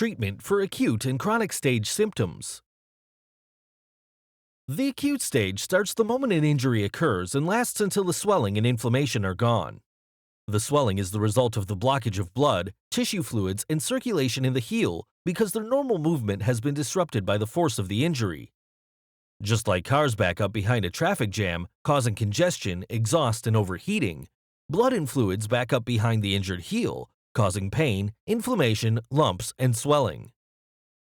treatment for acute and chronic stage symptoms. The acute stage starts the moment an injury occurs and lasts until the swelling and inflammation are gone. The swelling is the result of the blockage of blood, tissue fluids, and circulation in the heel because their normal movement has been disrupted by the force of the injury. Just like cars back up behind a traffic jam, causing congestion, exhaust, and overheating, blood and fluids back up behind the injured heel, causing pain, inflammation, lumps, and swelling.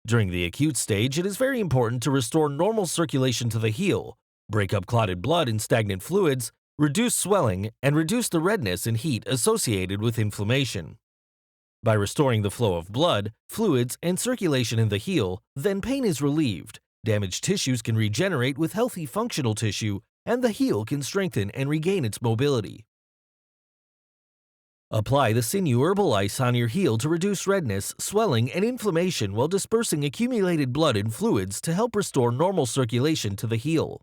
During the acute stage, it is very important to restore normal circulation to the heel, break up clotted blood and stagnant fluids, reduce swelling, and reduce the redness and heat associated with inflammation. By restoring the flow of blood, fluids, and circulation in the heel, then pain is relieved, damaged tissues can regenerate with healthy functional tissue, and the heel can strengthen and regain its mobility. Apply the Sinew Herbal Ice on your heel to reduce redness, swelling, and inflammation while dispersing accumulated blood and fluids to help restore normal circulation to the heel.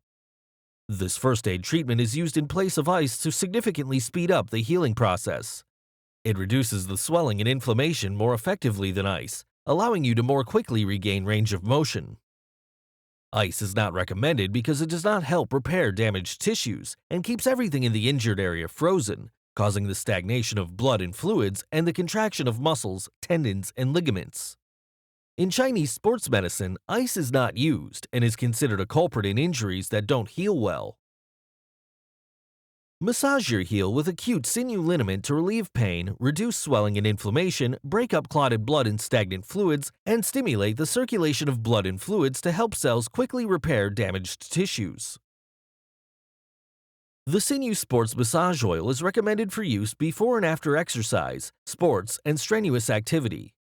This first aid treatment is used in place of ice to significantly speed up the healing process. It reduces the swelling and inflammation more effectively than ice, allowing you to more quickly regain range of motion. Ice is not recommended because it does not help repair damaged tissues and keeps everything in the injured area frozen, causing the stagnation of blood and fluids and the contraction of muscles, tendons, and ligaments. In Chinese sports medicine, ice is not used and is considered a culprit in injuries that don't heal well. Massage your heel with acute sinew liniment to relieve pain, reduce swelling and inflammation, break up clotted blood and stagnant fluids, and stimulate the circulation of blood and fluids to help cells quickly repair damaged tissues. The Sinew Sports Massage Oil is recommended for use before and after exercise, sports, and strenuous activity.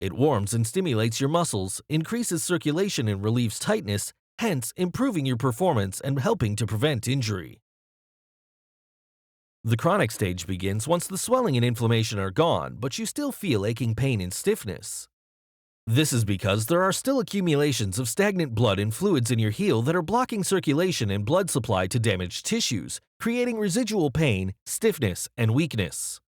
It warms and stimulates your muscles, increases circulation and relieves tightness, hence improving your performance and helping to prevent injury. The chronic stage begins once the swelling and inflammation are gone, but you still feel aching pain and stiffness. This is because there are still accumulations of stagnant blood and fluids in your heel that are blocking circulation and blood supply to damaged tissues, creating residual pain, stiffness, and weakness.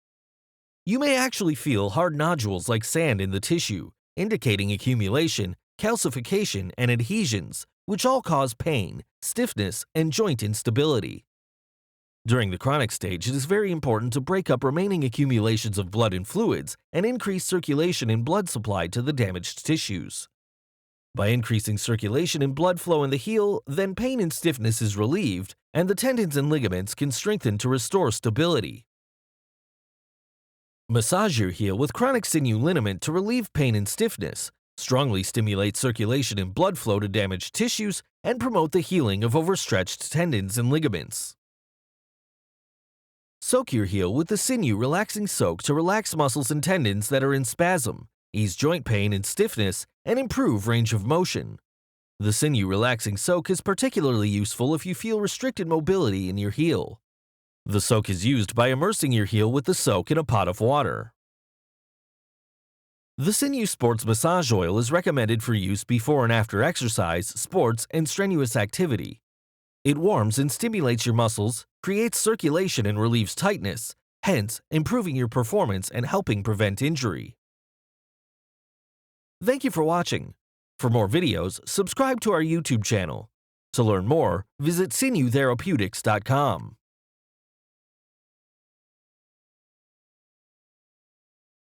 You may actually feel hard nodules like sand in the tissue, indicating accumulation, calcification, and adhesions, which all cause pain, stiffness, and joint instability. During the chronic stage, it is very important to break up remaining accumulations of blood and fluids and increase circulation and blood supply to the damaged tissues. By increasing circulation and blood flow in the heel, then pain and stiffness is relieved, and the tendons and ligaments can strengthen to restore stability. Massage your heel with chronic sinew liniment to relieve pain and stiffness, strongly stimulate circulation and blood flow to damaged tissues, and promote the healing of overstretched tendons and ligaments. Soak your heel with the Sinew Relaxing Soak to relax muscles and tendons that are in spasm, ease joint pain and stiffness, and improve range of motion. The Sinew Relaxing Soak is particularly useful if you feel restricted mobility in your heel. The soak is used by immersing your heel with the soak in a pot of water. The Sinew Sports Massage Oil is recommended for use before and after exercise, sports, and strenuous activity. It warms and stimulates your muscles, creates circulation and relieves tightness, hence improving your performance and helping prevent injury. Thank you for watching. For more videos, subscribe to our YouTube channel. To learn more, visit sinewtherapeutics.com.